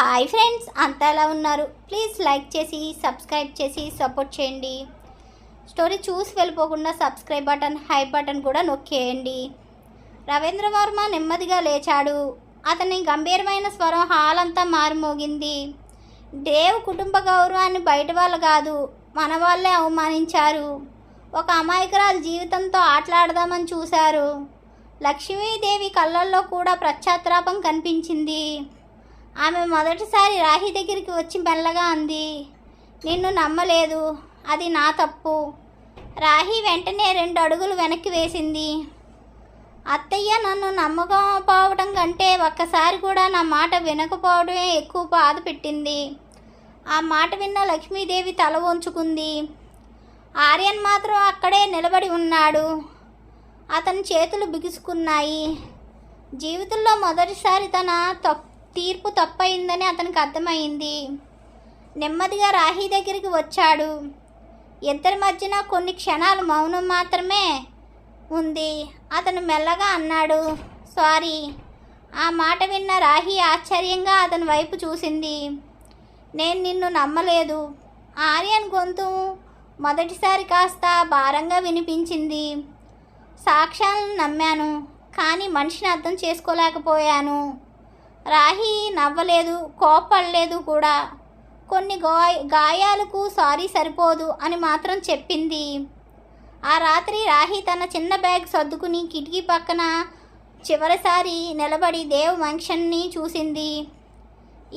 Hi friends, అంతా ఎలా ఉన్నారు? ప్లీజ్ లైక్ చేసి సబ్స్క్రైబ్ చేసి సపోర్ట్ చేయండి. స్టోరీ చూసి వెళ్ళిపోకుండా సబ్స్క్రైబ్ బటన్, హై బటన్ కూడా నొక్కేయండి. రవీంద్ర వర్మ నెమ్మదిగా లేచాడు. అతని గంభీరమైన స్వరం హాల్ అంతా మారుమోగింది. దేవ్ కుటుంబ గౌరవాన్ని బయట వాళ్ళు కాదు, మన వాళ్ళే అవమానించారు. ఒక అమాయకురాలు జీవితంతో ఆటలాడదామని చూశారు. లక్ష్మీదేవి కళ్ళల్లో కూడా పశ్చాత్తాపం కనిపించింది. ఆమె మొదటిసారి రాహి దగ్గరికి వచ్చి మెల్లగా అంది, నిన్ను నమ్మలేదు, అది నా తప్పు. రాహి వెంటనే 2 అడుగులు వెనక్కి వేసింది. అత్తయ్య నన్ను నమ్మకపోవడం కంటే ఒక్కసారి కూడా నా మాట వినకపోవడమే ఎక్కువ బాధ పెట్టింది. ఆ మాట విన్న లక్ష్మీదేవి తల వంచుకుంది. ఆర్యన్ మాత్రం అక్కడే నిలబడి ఉన్నాడు. అతని చేతులు బిగుసుకున్నాయి. జీవితంలో మొదటిసారి తన తీర్పు తప్పయిందని అతనికి అర్థమైంది. నెమ్మదిగా రాహి దగ్గరికి వచ్చాడు. ఇద్దరి మధ్యన కొన్ని క్షణాలు మౌనం మాత్రమే ఉంది. అతను మెల్లగా అన్నాడు, సారీ. ఆ మాట విన్న రాహి ఆశ్చర్యంగా అతని వైపు చూసింది. నేను నిన్ను నమ్మలేదు. ఆర్యన్ గొంతు మొదటిసారి కాస్త భారంగా వినిపించింది. సాక్ష్యాలను నమ్మాను, కానీ మనిషిని అర్థం చేసుకోలేకపోయాను. రాహి నవ్వలేదు, కోప్పడలేదు కూడా. కొన్ని గాయాలకు సారీ సరిపోదు అని మాత్రం చెప్పింది. ఆ రాత్రి రాహి తన చిన్న బ్యాగ్ సర్దుకుని కిటికీ పక్కన చివరిసారి నిలబడి దేవ్ మంక్షన్ని చూసింది.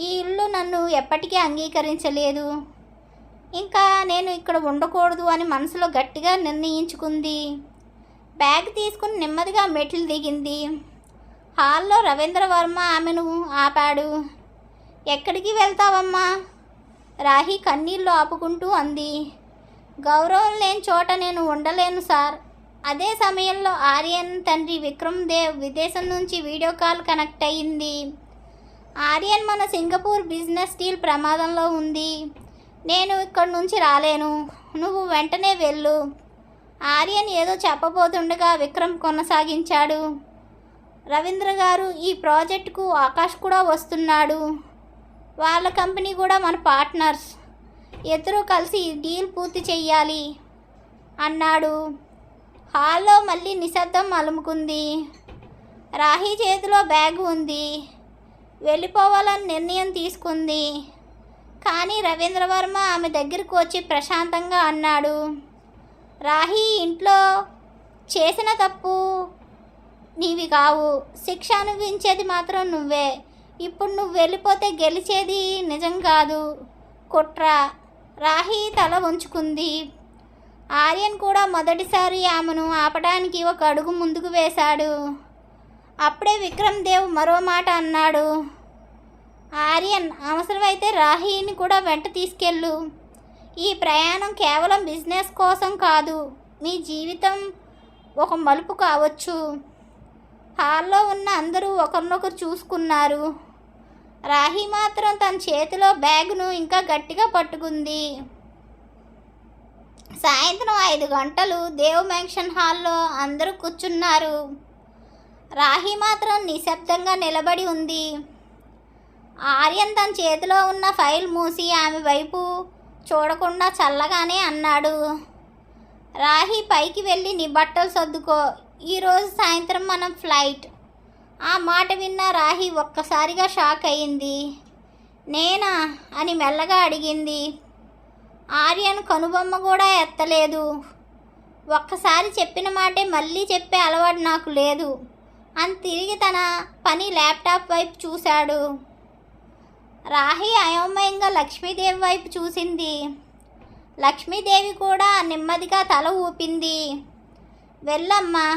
ఈ ఇల్లు నన్ను ఎప్పటికీ అంగీకరించలేదు, ఇంకా నేను ఇక్కడ ఉండకూడదు అని మనసులో గట్టిగా నిర్ణయించుకుంది. బ్యాగ్ తీసుకుని నెమ్మదిగా మెట్లు దిగింది. హాల్లో రవీంద్ర వర్మ ఆమెను ఆపాడు. ఎక్కడికి వెళ్తావమ్మా? రాహి కన్నీళ్ళు ఆపుకుంటూ అంది. గౌరవం లేని చోట నేను ఉండలేను సార్. అదే సమయంలో ఆర్యన్ తండ్రి విక్రమ్ దేవ్ విదేశం నుంచి వీడియో కాల్ కనెక్ట్ అయ్యింది. ఆర్యన్, మన సింగపూర్ బిజినెస్ డీల్ ప్రమాదంలో ఉంది. నేను ఇక్కడి నుంచి రాలేను, నువ్వు వెంటనే వెళ్ళు. ఆర్యన్ ఏదో చెప్పబోతుండగా విక్రమ్ కొనసాగించాడు, రవీంద్ర గారు, ఈ ప్రాజెక్టుకు ఆకాష్ కూడా వస్తున్నాడు. వాళ్ళ కంపెనీ కూడా మన పార్ట్నర్స్. ఇద్దరూ కలిసి డీల్ పూర్తి చెయ్యాలి అన్నాడు. హాల్లో మళ్ళీ నిశ్శబ్దం అలుముకుంది. రాహి చేతిలో బ్యాగ్ ఉంది. వెళ్ళిపోవాలని నిర్ణయం తీసుకుంది. కానీ రవీంద్ర వర్మ ఆమె దగ్గరకు వచ్చి ప్రశాంతంగా అన్నాడు, రాహి, ఇంట్లో చేసిన తప్పు నీవి కావు, శిక్ష అనుభవించేది మాత్రం నువ్వే. ఇప్పుడు నువ్వు వెళ్ళిపోతే గెలిచేది నిజం కాదు, కుట్ర. రాహి తల వంచుకుంది. ఆర్యన్ కూడా మొదటిసారి ఆమెను ఆపడానికి ఒక అడుగు ముందుకు వేశాడు. అప్పుడే విక్రమ్ దేవ్ మరో మాట అన్నాడు, ఆర్యన్, అవసరమైతే రాహిని కూడా వెంట తీసుకెళ్ళు. ఈ ప్రయాణం కేవలం బిజినెస్ కోసం కాదు, మీ జీవితం ఒక మలుపు కావచ్చు. హాల్లో ఉన్న అందరూ ఒకరినొకరు చూసుకున్నారు. రాహి మాత్రం తన చేతిలో బ్యాగును ఇంకా గట్టిగా పట్టుకుంది. సాయంత్రం 5 గంటలు దేవ్ మ్యాన్షన్ హాల్లో అందరూ కూర్చున్నారు. రాహి మాత్రం నిశ్శబ్దంగా నిలబడి ఉంది. ఆర్యన్ తన చేతిలో ఉన్న ఫైల్ మూసి ఆమె వైపు చూడకుండా చల్లగానే అన్నాడు, రాహి, పైకి వెళ్ళి నీ బట్టలు సర్దుకో, ఈరోజు సాయంత్రం మనం ఫ్లైట్. ఆ మాట విన్న రాహి ఒక్కసారిగా షాక్ అయింది. నేనా అని మెల్లగా అడిగింది. ఆర్యన్ కనుబొమ్మ కూడా ఎత్తలేదు. ఒక్కసారి చెప్పిన మాటే మళ్ళీ చెప్పే అలవాటు నాకు లేదు అని తిరిగి తన పని ల్యాప్టాప్ వైపు చూశాడు. రాహి అయోమయంగా లక్ష్మీదేవి వైపు చూసింది. లక్ష్మీదేవి కూడా నెమ్మదిగా తల ఊపింది. వెళ్ళమ్మా,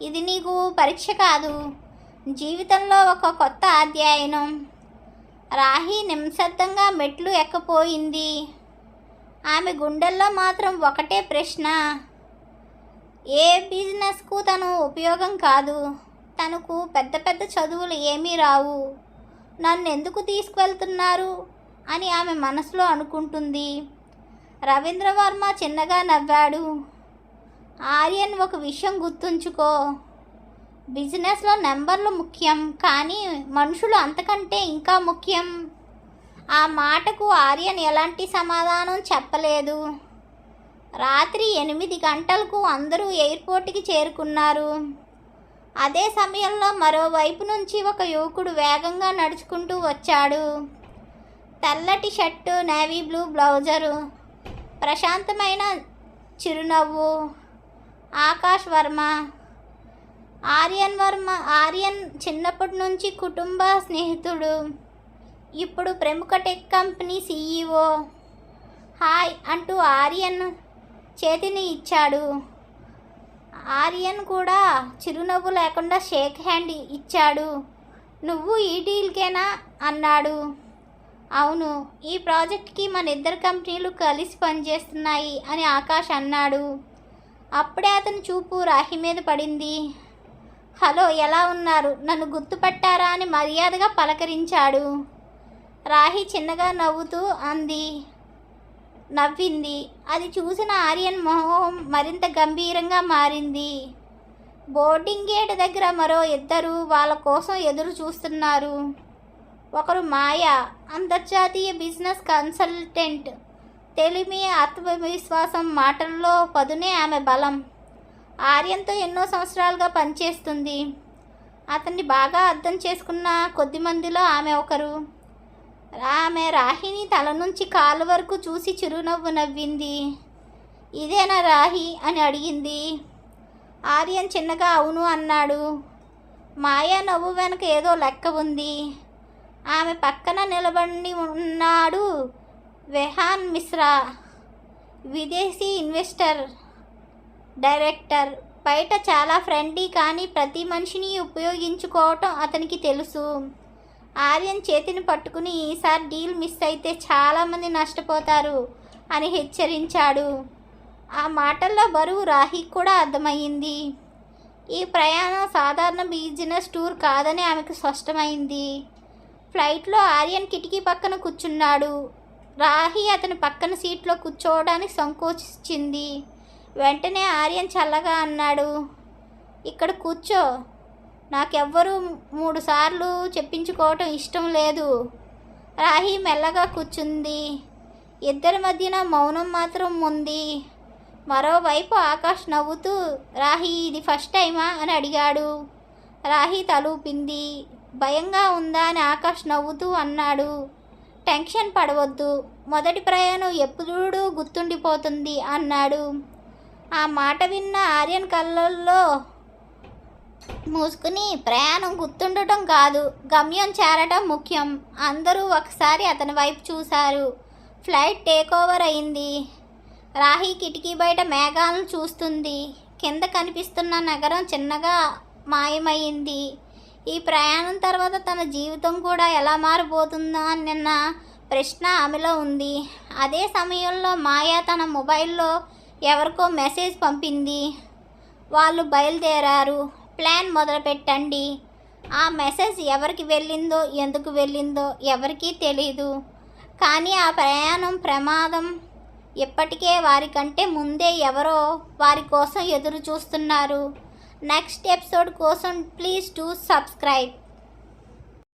ఇది నీకు పరీక్ష కాదు, జీవితంలో ఒక కొత్త అధ్యాయనం. రాహి నిశ్శబ్దంగా మెట్లు ఎక్కపోయింది. ఆమె గుండెల్లో మాత్రం ఒకటే ప్రశ్న, ఏ బిజినెస్కు తను ఉపయోగం కాదు, తనకు పెద్ద పెద్ద చదువులు ఏమీ రావు, నన్ను ఎందుకు తీసుకువెళ్తున్నారు అని ఆమె మనసులో అనుకుంటుంది. రవీంద్ర వర్మ చిన్నగా నవ్వాడు. ఆర్యన్, ఒక విషయం గుర్తుంచుకో, బిజినెస్లో నెంబర్లు ముఖ్యం, కానీ మనుషులు అంతకంటే ఇంకా ముఖ్యం. ఆ మాటకు ఆర్యన్ ఎలాంటి సమాధానం చెప్పలేదు. రాత్రి 8 గంటలకు అందరూ ఎయిర్పోర్ట్కి చేరుకున్నారు. అదే సమయంలో మరోవైపు నుంచి ఒక యువకుడు వేగంగా నడుచుకుంటూ వచ్చాడు. తెల్లటి షర్టు, నేవీ బ్లూ బ్లౌజరు, ప్రశాంతమైన చిరునవ్వు. ఆకాష్ వర్మ. ఆర్యన్ చిన్నప్పటి నుంచి కుటుంబ స్నేహితుడు. ఇప్పుడు ప్రముఖ టెక్ కంపెనీ CEO. హాయ్ అంటూ ఆర్యన్ చేతిని ఇచ్చాడు. ఆర్యన్ కూడా చిరునవ్వు లేకుండా షేక్ హ్యాండ్ ఇచ్చాడు. నువ్వు ఈ డీల్కేనా అన్నాడు. అవును, ఈ ప్రాజెక్ట్కి మన ఇద్దరు కంపెనీలు కలిసి పనిచేస్తున్నాయి అని ఆకాష్ అన్నాడు. అప్పుడే అతని చూపు రాహి మీద పడింది. హలో, ఎలా ఉన్నారు? నన్ను గుర్తుపట్టారా అని మర్యాదగా పలకరించాడు. రాహి చిన్నగా నవ్వింది. అది చూసిన ఆర్యన్ మొహం మరింత గంభీరంగా మారింది. బోర్డింగ్ గేట్ దగ్గర మరో ఇద్దరు వాళ్ళ కోసం ఎదురు చూస్తున్నారు. ఒకరు మాయా, అంతర్జాతీయ బిజినెస్ కన్సల్టెంట్. తెలివి, ఆత్మవిశ్వాసం, మాటల్లో పదునే ఆమె బలం. ఆర్యన్తో ఎన్నో సంవత్సరాలుగా పనిచేస్తుంది. అతన్ని బాగా అర్థం చేసుకున్న కొద్ది మందిలో ఆమె ఒకరు. ఆమె రాహిని తల నుంచి కాలు వరకు చూసి చిరునవ్వు నవ్వింది. ఇదేనా రాహి అని అడిగింది. ఆర్యన్ చిన్నగా అవును అన్నాడు. మాయా నవ్వు వెనక ఏదో లెక్క ఉంది. ఆమె పక్కన నిలబడి ఉన్నాడు వెహాన్ మిశ్రా, విదేశీ ఇన్వెస్టర్ డైరెక్టర్. బయట చాలా ఫ్రెండ్లీ, కానీ ప్రతి మనిషిని ఉపయోగించుకోవటం అతనికి తెలుసు. ఆర్యన్ చేతిని పట్టుకుని ఈసారి డీల్ మిస్ అయితే చాలామంది నష్టపోతారు అని హెచ్చరించాడు. ఆ మాటల్లో బరువు రాహికి కూడా అర్థమయ్యింది. ఈ ప్రయాణం సాధారణ బిజినెస్ టూర్ కాదని ఆమెకు స్పష్టమైంది. ఫ్లైట్లో ఆర్యన్ కిటికీ పక్కన కూర్చున్నాడు. రాహి అతని పక్కన సీట్లో కూర్చోవడానికి సంకోచించింది. వెంటనే ఆర్యన్ చల్లగా అన్నాడు, ఇక్కడ కూర్చో. నాకెవ్వరూ 3 సార్లు చెప్పించుకోవటం ఇష్టం లేదు. రాహి మెల్లగా కూర్చుంది. ఇద్దరి మధ్యన మౌనం మాత్రం ఉంది. మరోవైపు ఆకాష్ నవ్వుతూ, రాహి ఇది ఫస్ట్ టైమా అని అడిగాడు. రాహి తలూపింది. భయంగా ఉందా అని ఆకాష్ నవ్వుతూ అన్నాడు. టెన్షన్ పడవద్దు, మొదటి ప్రయాణం ఎప్పుడూ గుర్తుండిపోతుంది అన్నాడు. ఆ మాట విన్న ఆర్యన్ కళ్ళల్లో మూసుకుని, ప్రయాణం గుర్తుండటం కాదు, గమ్యం చేరటం ముఖ్యం. అందరూ ఒకసారి అతని వైపు చూశారు. ఫ్లైట్ టేక్ ఓవర్ అయింది. రాహి కిటికీ బయట మేఘాలను చూస్తుంది. కింద కనిపిస్తున్న నగరం చిన్నగా మాయమైంది. ఈ ప్రయాణం తర్వాత తన జీవితం కూడా ఎలా మారిపోతుందో అన్న ప్రశ్న ఆమెలో ఉంది. అదే సమయంలో మాయా తన మొబైల్లో ఎవరికో మెసేజ్ పంపింది. వాళ్ళు బయలుదేరారు, ప్లాన్ మొదలుపెట్టండి. ఆ మెసేజ్ ఎవరికి వెళ్ళిందో, ఎందుకు వెళ్ళిందో ఎవరికీ తెలీదు. కానీ ఆ ప్రమాదం ఇప్పటికే వారికంటే ముందే ఎవరో వారి కోసం ఎదురు చూస్తున్నారు. నెక్స్ట్ ఎపిసోడ్ కోసం ప్లీజ్ డూ సబ్స్క్రైబ్.